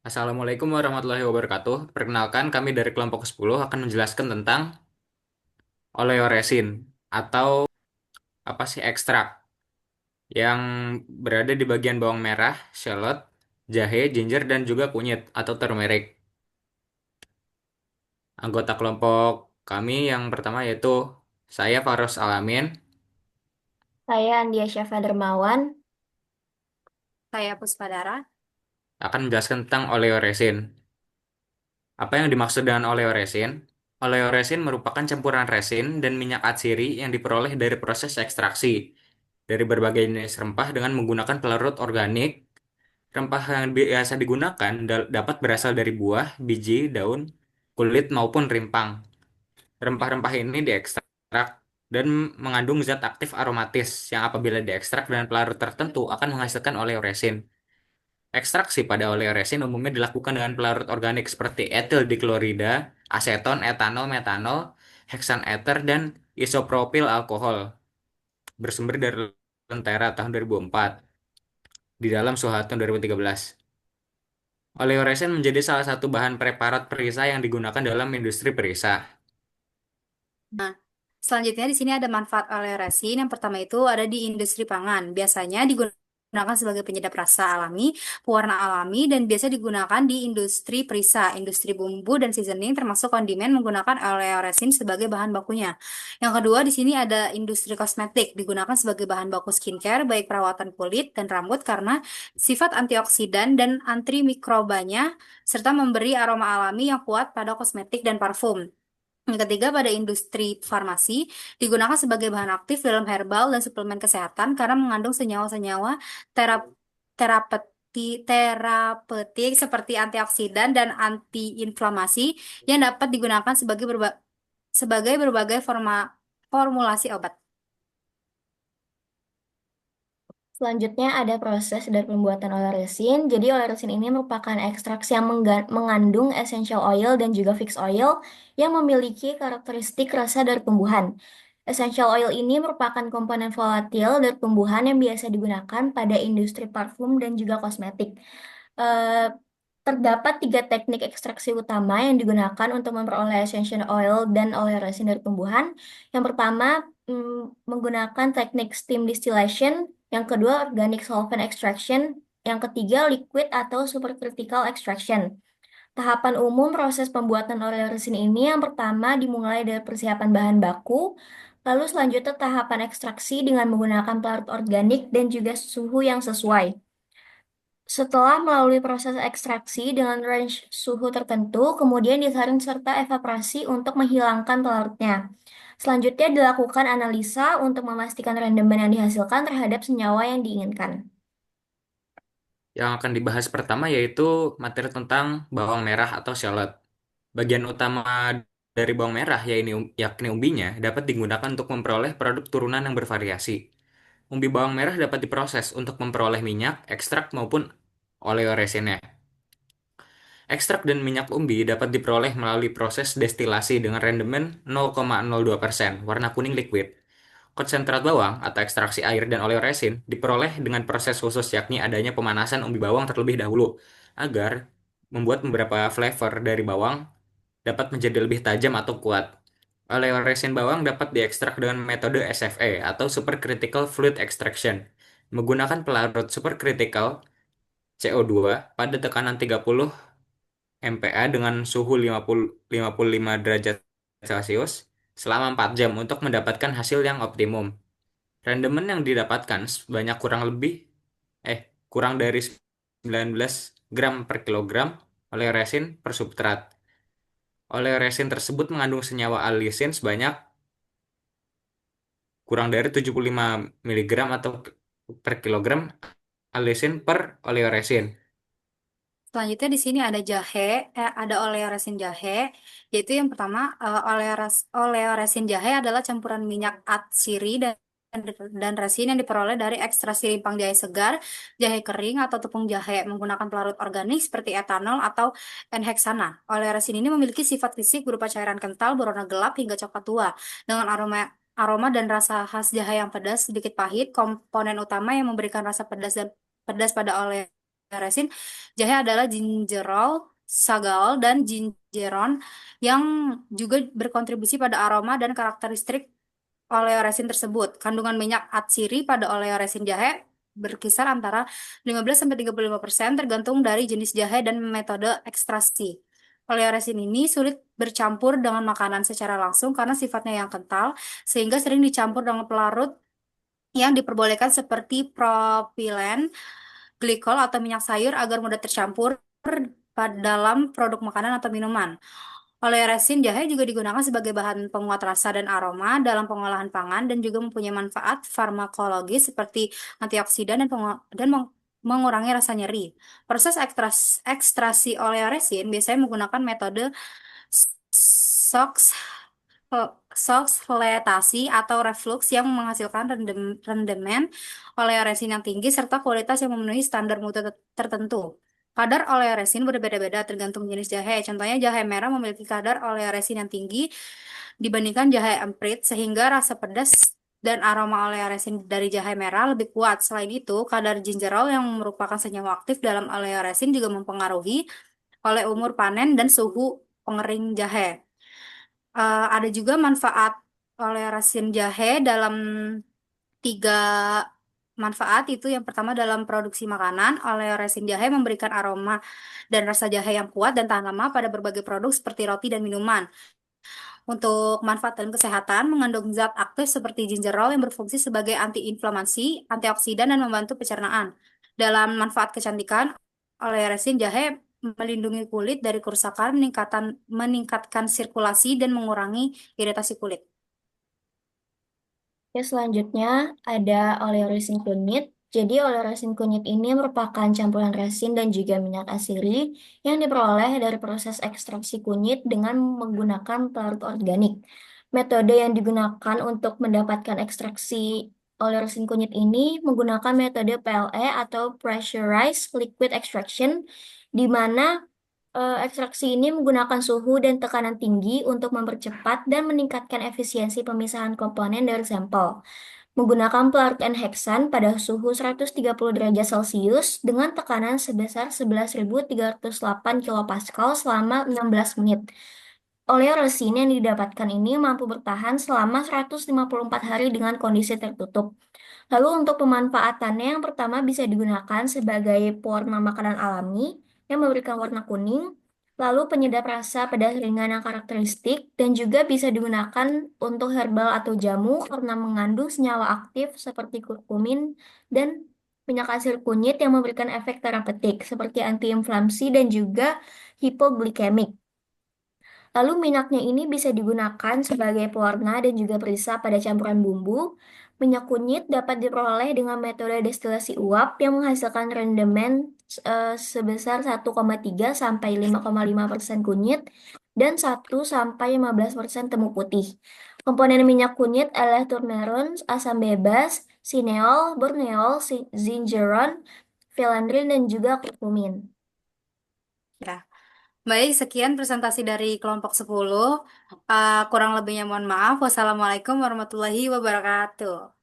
Assalamualaikum warahmatullahi wabarakatuh. Perkenalkan, kami dari kelompok 10 akan menjelaskan tentang oleoresin atau apa sih ekstrak yang berada di bagian bawang merah, shallot, jahe, ginger, dan juga kunyit atau turmeric. Anggota kelompok kami yang pertama yaitu saya Faros Alamin Saya Andia Syafa Dermawan. Saya Puspadara. akan menjelaskan tentang oleoresin. Apa yang dimaksud dengan oleoresin? Oleoresin merupakan campuran resin dan minyak atsiri yang diperoleh dari proses ekstraksi dari berbagai jenis rempah dengan menggunakan pelarut organik. Rempah yang biasa digunakan dapat berasal dari buah, biji, daun, kulit, maupun rimpang. Rempah-rempah ini diekstrak dan mengandung zat aktif aromatis yang apabila diekstrak dengan pelarut tertentu akan menghasilkan oleoresin. Ekstraksi pada oleoresin umumnya dilakukan dengan pelarut organik seperti etil diklorida, aseton, etanol, metanol, heksan ether, dan isopropil alkohol bersumber dari Lentera tahun 2004 di dalam Soeharto 2013. Oleoresin menjadi salah satu bahan preparat perisa yang digunakan dalam industri perisa. Nah, selanjutnya di sini ada manfaat oleoresin. Yang pertama itu ada di industri pangan. Biasanya digunakan sebagai penyedap rasa alami, pewarna alami, dan biasa digunakan di industri perisa, industri bumbu dan seasoning, termasuk kondimen menggunakan oleoresin sebagai bahan bakunya. Yang kedua di sini ada industri kosmetik, digunakan sebagai bahan baku skincare, baik perawatan kulit dan rambut karena sifat antioksidan dan antimikrobanya, serta memberi aroma alami yang kuat pada kosmetik dan parfum. Yang ketiga, pada industri farmasi, digunakan sebagai bahan aktif dalam herbal dan suplemen kesehatan karena mengandung senyawa-senyawa terap- terapeutik seperti antioksidan dan antiinflamasi yang dapat digunakan sebagai berbagai formulasi obat. Selanjutnya ada proses dari pembuatan oleoresin. Jadi oleoresin ini merupakan ekstraksi yang mengandung essential oil dan juga fixed oil yang memiliki karakteristik rasa dari tumbuhan. Essential oil ini merupakan komponen volatil dari tumbuhan yang biasa digunakan pada industri parfum dan juga kosmetik. Eh, Terdapat tiga teknik ekstraksi utama yang digunakan untuk memperoleh essential oil dan oleoresin dari tumbuhan. Yang pertama, menggunakan teknik steam distillation. Yang kedua, organic solvent extraction. Yang ketiga, liquid atau supercritical extraction. Tahapan umum proses pembuatan oleoresin ini yang pertama dimulai dari persiapan bahan baku, lalu selanjutnya tahapan ekstraksi dengan menggunakan pelarut organik dan juga suhu yang sesuai. Setelah melalui proses ekstraksi dengan range suhu tertentu, kemudian disaring serta evaporasi untuk menghilangkan pelarutnya. Selanjutnya dilakukan analisa untuk memastikan rendemen yang dihasilkan terhadap senyawa yang diinginkan. Yang akan dibahas pertama yaitu materi tentang bawang merah atau shallot. Bagian utama dari bawang merah, yakni umbinya, dapat digunakan untuk memperoleh produk turunan yang bervariasi. Umbi bawang merah dapat diproses untuk memperoleh minyak, ekstrak, maupun oleoresinnya. Ekstrak dan minyak umbi dapat diperoleh melalui proses destilasi dengan rendemen 0,02%, warna kuning liquid. Konsentrat bawang atau ekstraksi air dan oleoresin diperoleh dengan proses khusus yakni adanya pemanasan umbi bawang terlebih dahulu agar membuat beberapa flavor dari bawang dapat menjadi lebih tajam atau kuat. Oleoresin bawang dapat diekstrak dengan metode SFE atau Supercritical Fluid Extraction menggunakan pelarut supercritical CO2 pada tekanan 30 MPa dengan suhu 55 derajat Celcius selama 4 jam untuk mendapatkan hasil yang optimum. Rendemen yang didapatkan sebanyak eh kurang dari 19 gram per kilogram oleh resin per substrat. Oleh resin tersebut mengandung senyawa alisin sebanyak kurang dari 75 miligram atau per kilogram alisin per oleoresin. Selanjutnya di sini ada ada oleoresin jahe, yaitu yang pertama oleoresin jahe adalah campuran minyak atsiri dan resin yang diperoleh dari ekstraksi rimpang jahe segar, jahe kering atau tepung jahe menggunakan pelarut organik seperti etanol atau N-heksana. Oleoresin ini memiliki sifat fisik berupa cairan kental berwarna gelap hingga coklat tua dengan aroma aroma dan rasa khas jahe yang pedas sedikit pahit, komponen utama yang memberikan rasa pedas pada oleoresin resin jahe adalah gingerol, sagal, dan gingeron yang juga berkontribusi pada aroma dan karakteristik oleoresin tersebut. Kandungan minyak atsiri pada oleoresin jahe berkisar antara 15-35% tergantung dari jenis jahe dan metode ekstraksi. Oleoresin ini sulit bercampur dengan makanan secara langsung karena sifatnya yang kental, sehingga sering dicampur dengan pelarut yang diperbolehkan seperti propilen, glikol, atau minyak sayur agar mudah tercampur dalam produk makanan atau minuman. Oleh resin jahe juga digunakan sebagai bahan penguat rasa dan aroma dalam pengolahan pangan dan juga mempunyai manfaat farmakologis seperti antioksidan dan mengurangi rasa nyeri. Proses ekstrasi oleoresin biasanya menggunakan metode SOX soksfletasi atau reflux yang menghasilkan rendemen oleoresin yang tinggi serta kualitas yang memenuhi standar mutu tertentu. Kadar oleoresin berbeda-beda tergantung jenis jahe. Contohnya jahe merah memiliki kadar oleoresin yang tinggi dibandingkan jahe emprit sehingga rasa pedas dan aroma oleoresin dari jahe merah lebih kuat. Selain itu, kadar gingerol yang merupakan senyawa aktif dalam oleoresin juga mempengaruhi oleh umur panen dan suhu pengering jahe. Ada juga manfaat oleh resin jahe dalam tiga manfaat itu yang pertama dalam produksi makanan, oleh resin jahe memberikan aroma dan rasa jahe yang kuat dan tahan lama pada berbagai produk seperti roti dan minuman. Untuk manfaat dalam kesehatan, mengandung zat aktif seperti gingerol yang berfungsi sebagai antiinflamasi, antioksidan, dan membantu pencernaan. Dalam manfaat kecantikan, oleh resin jahe melindungi kulit dari kerusakan, meningkatkan sirkulasi, dan mengurangi iritasi kulit. Ya, selanjutnya ada oleoresin kunyit. Jadi, oleoresin kunyit ini merupakan campuran resin dan juga minyak asiri yang diperoleh dari proses ekstraksi kunyit dengan menggunakan pelarut organik. Metode yang digunakan untuk mendapatkan ekstraksi oleoresin kunyit ini menggunakan metode PLE atau Pressurized Liquid Extraction, di mana ekstraksi ini menggunakan suhu dan tekanan tinggi untuk mempercepat dan meningkatkan efisiensi pemisahan komponen dari sampel. Menggunakan pelarut N-heksan pada suhu 130 derajat Celcius dengan tekanan sebesar 11.308 kilopascal selama 16 menit. Oleoresin yang didapatkan ini mampu bertahan selama 154 hari dengan kondisi tertutup. Lalu untuk pemanfaatannya yang pertama bisa digunakan sebagai pewarna makanan alami yang memberikan warna kuning, lalu penyedap rasa pedas ringan yang karakteristik, dan juga bisa digunakan untuk herbal atau jamu karena mengandung senyawa aktif seperti kurkumin dan minyak asir kunyit yang memberikan efek terapeutik seperti antiinflamasi dan juga hipoglikemik. Lalu minyaknya ini bisa digunakan sebagai pewarna dan juga perisa pada campuran bumbu. Minyak kunyit dapat diperoleh dengan metode destilasi uap yang menghasilkan rendemen sebesar 1,3 sampai 5,5% kunyit dan 1 sampai 15% temu putih. Komponen minyak kunyit adalah turmeron, asam bebas, sineol, borneol, zingeron, filandrin, dan juga kurkumin. Ya. Baik, sekian presentasi dari kelompok 10. Kurang lebihnya mohon maaf. Wassalamualaikum warahmatullahi wabarakatuh.